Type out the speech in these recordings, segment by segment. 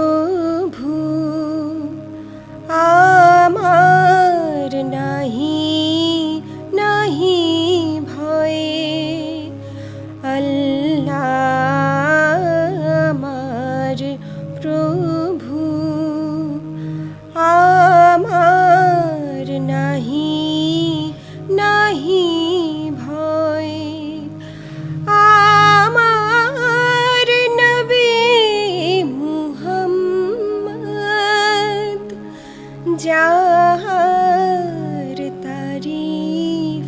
প্রভু আমার নাহি নাহি ভয়ে আল্লাহ আমার প্রভু আমার নাহি নাহি ভয় আমার নবী মুহাম্মদ যাহার তারিফ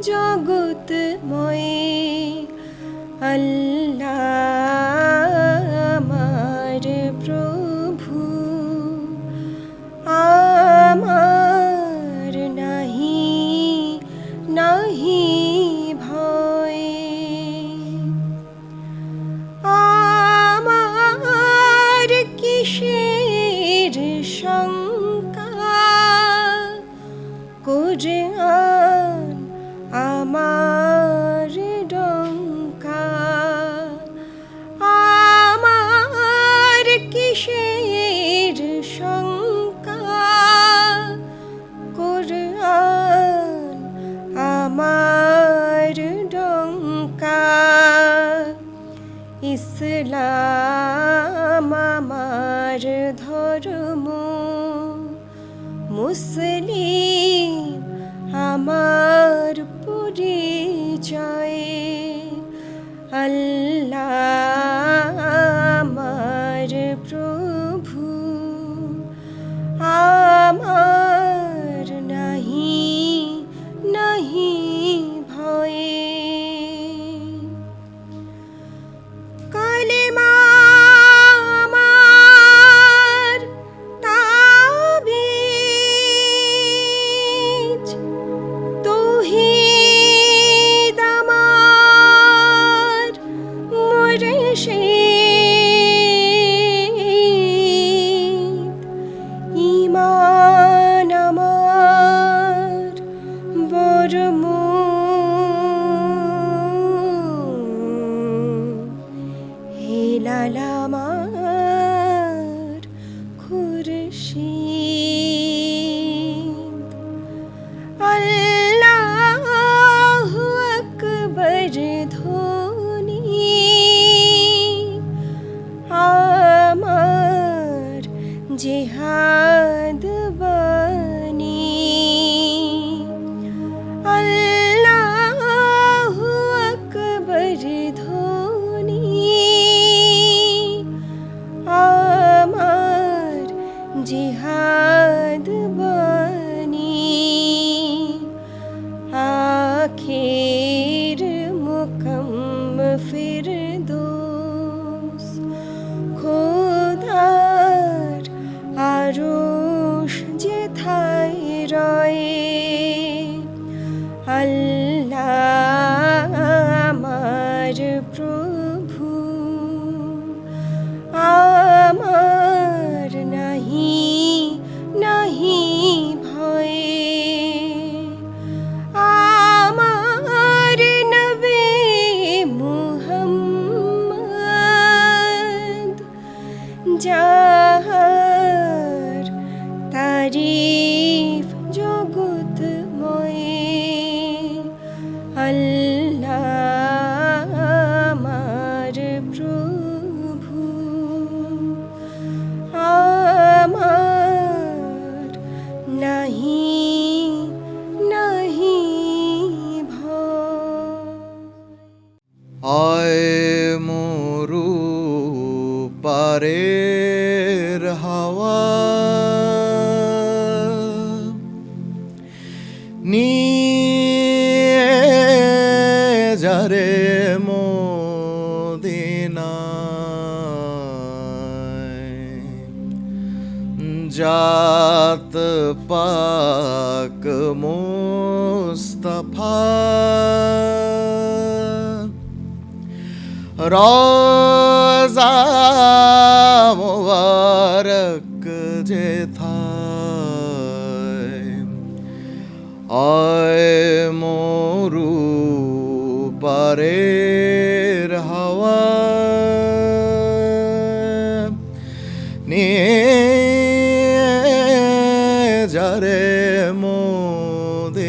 জগৎময় আল্লাহ আমার প্রভু আমার নাহি নাহি ভয় আমার কিসের শঙ্কা কোরআন আমার ডঙ্কা আমার কিসের শঙ্কা কোরআন আমার ডঙ্কা ইসলাম আমার ধর্ম মুসলিম আমার পরিচয় আল্লাহ আমার প্রভু আমার নাহি নাহি ভয়ে কালেমা আমার তাবিজ তৌহিদ আমার মুর্শিদ ঈমান আমার বরমূল হেলাল আমার খুরশিদ আল্লাহু আকবার ধ্বনি আমার জিহাদ বাণী আল্লাহু আকবার ধ্বনি আমার জিহাদ বাণী আখির মুকাম ফিরদৌস খোদার আরশ যেথায় রয়ে আল্লাহ আমার প্রভু আমার নাহি নাহি ভয়ে আমার নবী মুহাম্মদ যাহার তারিফ জগৎময় আল্লাহ আমার প্রভু আমার নাহি নাহি ভয় আয় মরু পারের হাওয়া নিয়ে যারে মদিনায় জাত পাক মুস্তাফা রোজা মুবারক যেথায় আয় মরু পারের হাওয়া নিয়ে যারে মদিনায়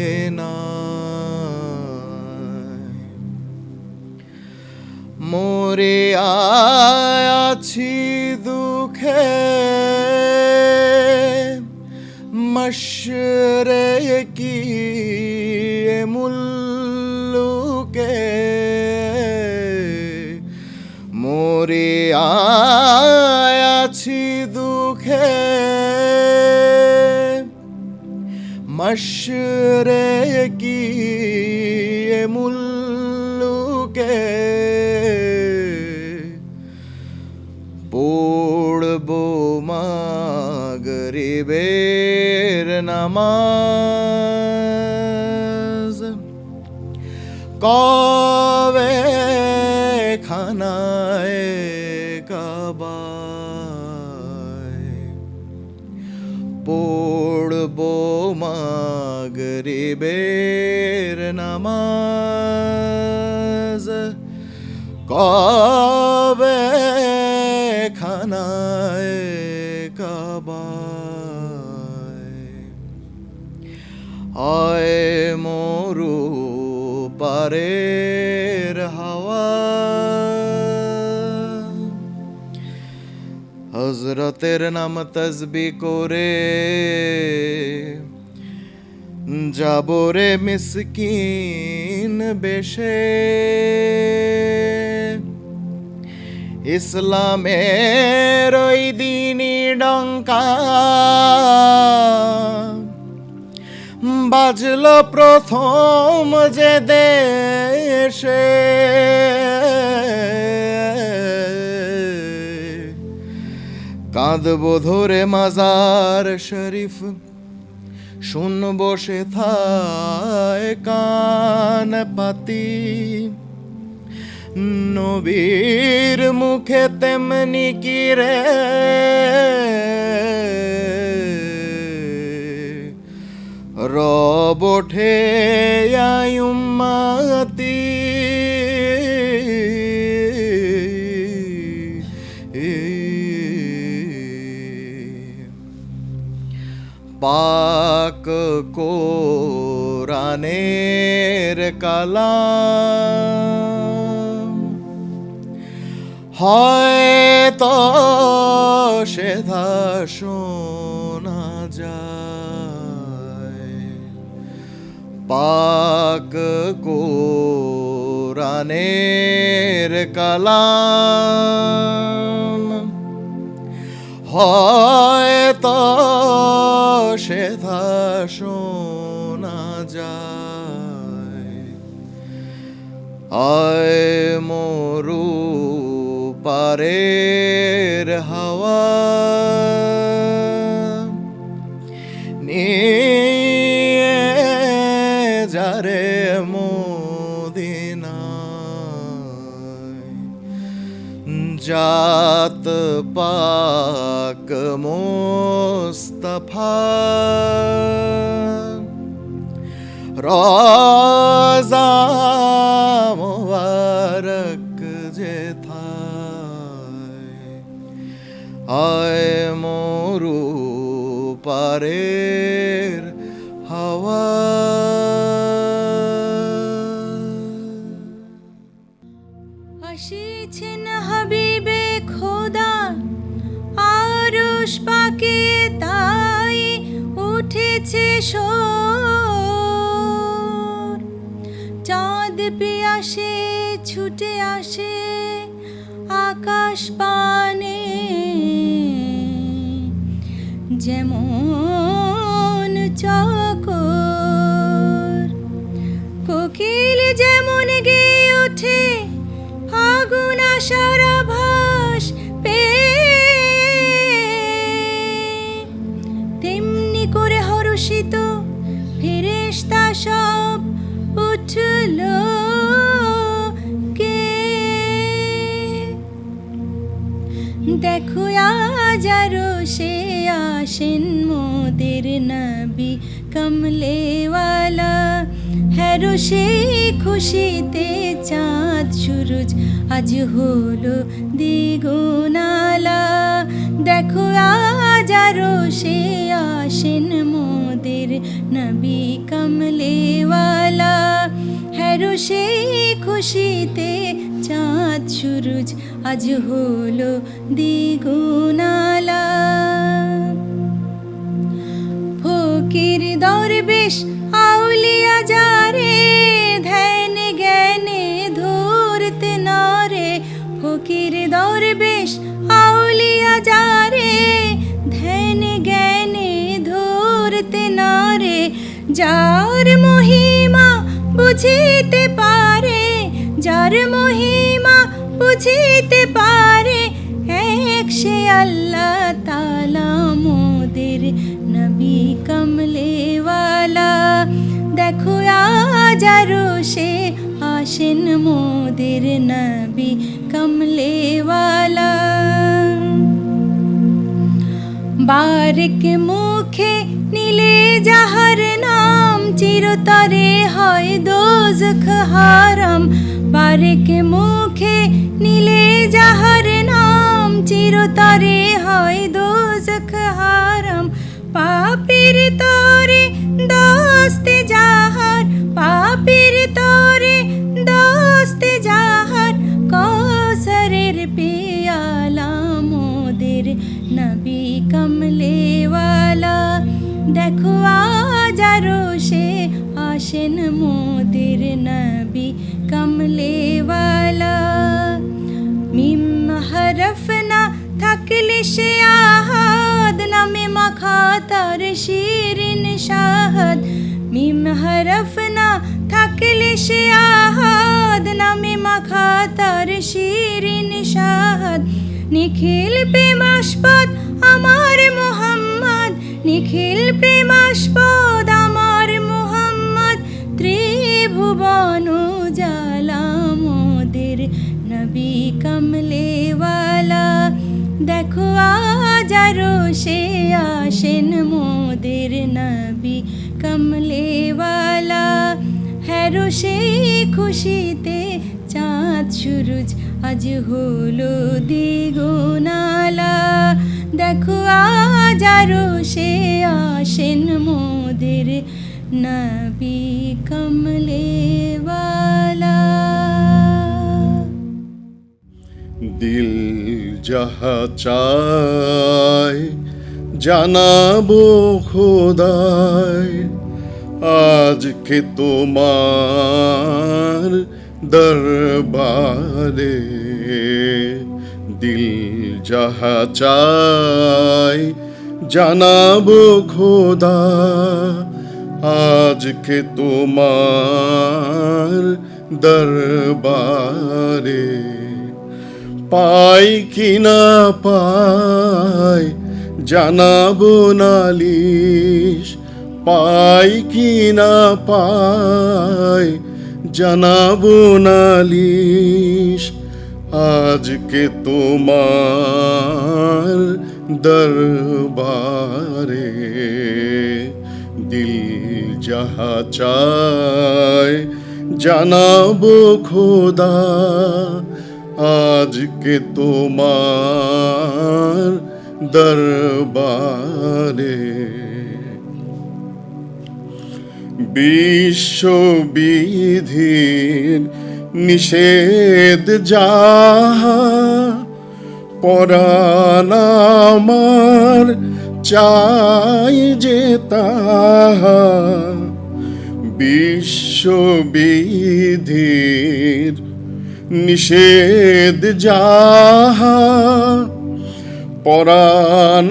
মরে আছি দুঃখে মশরেকি মুল্লুকে মরে আছি দুঃখে মশরেকি মুল্লুকে পড়বো মাগরিবের নামাজ কবে খানায় কাবায় পড়বো মাগরিবের নামাজ কবে খানায় কাবায় হয় মরু পারের হাওয়া হযরতের নাম তসবিহ করে যাবরে মিসকিন বেশে ইসলামের ওই দিনই ডঙ্কা বাজলো প্রথম যে দেশে কাঁদবো ধরে মাজার শরীফ শুনবো সেথায় কান পাতি নবীর মুখে তেমনি কি রে রব ওঠে উম্মতি পাক কোরআনের কালাম হয়তো সেধা শোনা যায় পাক কোরআনের কালাম হয়তো সেধা শোনা যায় আয় মরু পারের হাওয়া নিয়ে যারে মদিনায় জাত পাক মুস্তাফা রোজা মুবারক যেথায় আয় মরু পারের হাওয়া আসিছেন হাবিবে খোদা আরশ পাকে তাই উঠেছে শোর চাঁদ পিয়াসে ছুটে আসে আকাশ পানে যেমন চকর কোকিল যেমন গেয়ে ওঠে ফাগুন আষাঢ় আভাস তেমনি করে হর্ষিত ফেরেশতা সব উঠল কে দেখো আজ আরো সে আসেন মোদের নবী কমলেওয়ালা হ্যারো সেই খুশিতে চাঁদ সূরজ আজ হলো দ্বিগুণালা দেখো হাজারো সে আসেন মোদের নবী কমলেওয়ালা হ্যারো সেই খুশিতে চাঁদ সুরুজ আজ হলো দ্বিগুণালা ফকির দরবেশ আউলিয়া যারে ধ্যান জ্ঞানে ধরতে নারে ফকির দরবেশ আউলিয়া যারে ধ্যান জ্ঞানে ধরতে নারে যার মহিমা বুঝিতে পারে যার মহিমা বুঝিতে পারে এক সে আল্লাহ তাআলা মোদের নবী কমলেওয়ালা দেখো আজ আরো সে আসেন মোদের নবী কমলেওয়ালা বারেক মুখে নিলে যাহার নাম চিরতরে হয় দোজখ হারাম বারেক মুখে নিলে যাহার নাম চিরতরে হয় দোজখ হারাম পাপীর তরে দস্তে যাহার পাপীর তরে দস্তে যাহার কৌসরের পেয়ালা মোদের নবী কমলেওয়ালা দেখো আজ আরো সে আসেন মোদের নবী কমলেওয়ালা মিম হরফ না থাকলে সে আহাদ নামে মাখা তার শিরিন শাহাদ মিম হরফ না থাকলে সে আহাদ নামে মাখা তার শিরিন শাহাদ নিখিল প্রেমাস্পদ আমার মুহাম্মদ নিখিল প্রেমাস্পদ আমার মুহাম্মদ ত্রিভুবন উজালা মোদের নবী কমলেওয়ালা দেখো আজ আরো সে আসেন মোদের নবী কমলেওয়ালা হ্যারো সেই খুশিতে চাঁদ সুরুজ আজ হলো দ্বিগুণালা দেখো আজ আরো সে আসেন মোদের নবী কমলেওয়ালা দিল যাহা চায় জানাবো খোদায় আজকে তোমার দরবারে দিল যাহা চায় জানাবো খোদা আজকে তোমার দরবারে পাই কি না পাই জানাবো নালিশ পাই কি না পাই জানাবো নালিশ আজকে তোমার দরবারে দিল যাহা চায় জানাবো খোদা আজকে তোমার দরবারে বিশ্ববিধির নিষেধ যাহা পরাণ আমার চাই যে তাহা বিশ্ববিধির নিষেধ যাহা পরাণ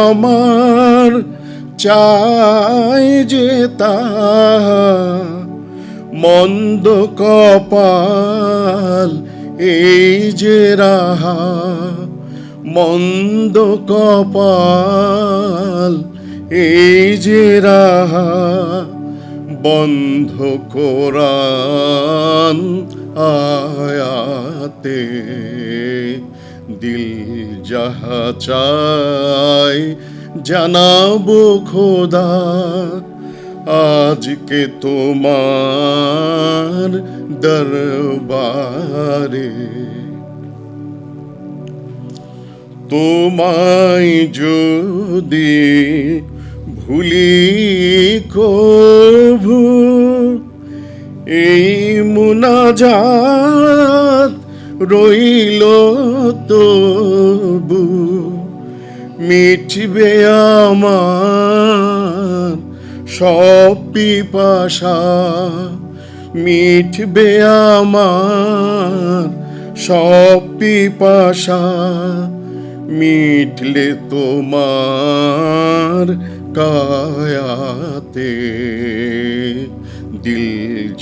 আমার চাই যে তাহা মন্দ কপাল এই যে রাহা মন্দ কপাল এই যে রাহা বন্ধ কোরআন আয়াতে দিল যাহা চায় জানাবো খোদা আজকে তোমার দরবারে তোমায় যদি ভুলি কভু, এই মুনাজাত রইল তবু, মিটবে আমার সব পিপাসা, মিটবে আমার সব পিপাসা, মিটলে তোমার কায়াতে দিল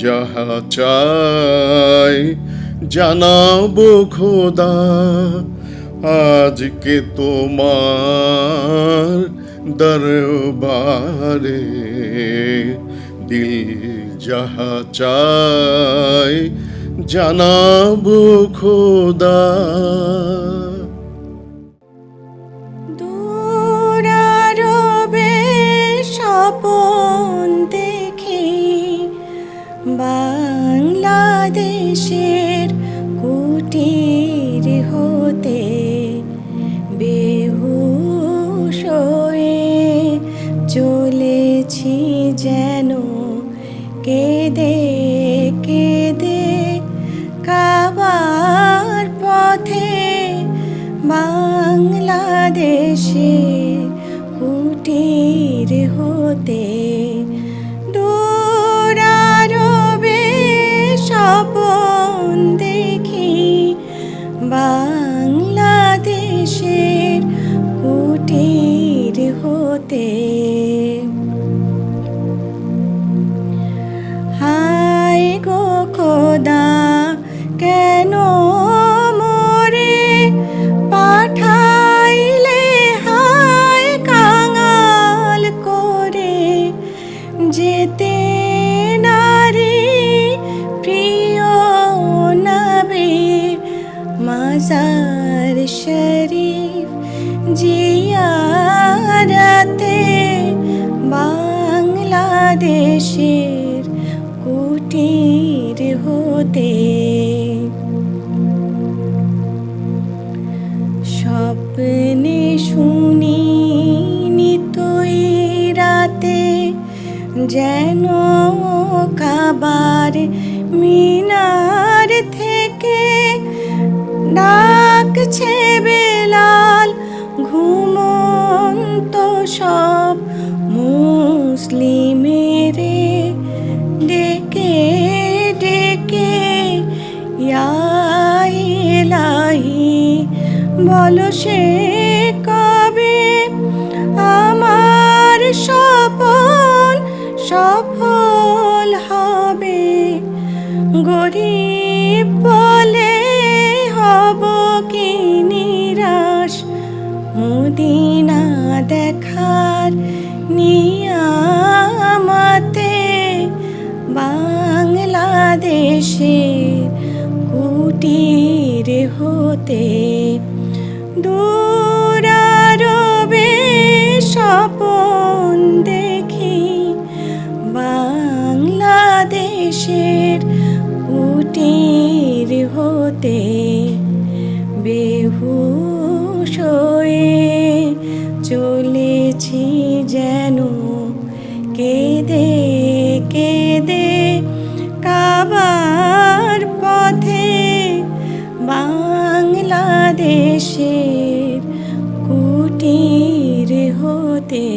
যাহা চায় জানাবো খোদা, আজকে তোমার দরবারে দিল যাহা চায় জানাবো খোদা। দূরারবে স্বপন দেখি বাংলাদেশের কুটির হতে, বেহুশ হয়ে চলেছি যেন কেঁদে কেঁদে কাবার পথে, বাংলাদেশের কুটির হতে। দূরারবে স্বপন দেখি বাংলাদেশের কুটির হতে, হায় গো খোদা কেন মোরে পাঠাইলে হায় কাঙাল করে, যেতে নারী প্রিয় নবী মাজার শরীফ জিয়ারতে, বাংলাদেশের কুটির হতে। স্বপ্নে শুনি নিতই রাতে যেন কাবার মিনার থেকে ডাকছে বেলাল, ঘুমন্ত সব মুসলিমেরে ডেকে ডেকে, ইয়া ইলাহি বলো সে কবে আমার স্বপন সফল হবে, গরিব বলে হব কি নিরাশ, মদিনা দেখার নিয়ামতে, বাংলাদেশের কুটির হতে। দূরারবে স্বপন দেখি বাংলাদেশের কুটির হতে, বেহুশ হয়ে চলেছি যেন কেঁদে কেঁদে কাবার পথে, বাংলাদেশের কুটির হতে।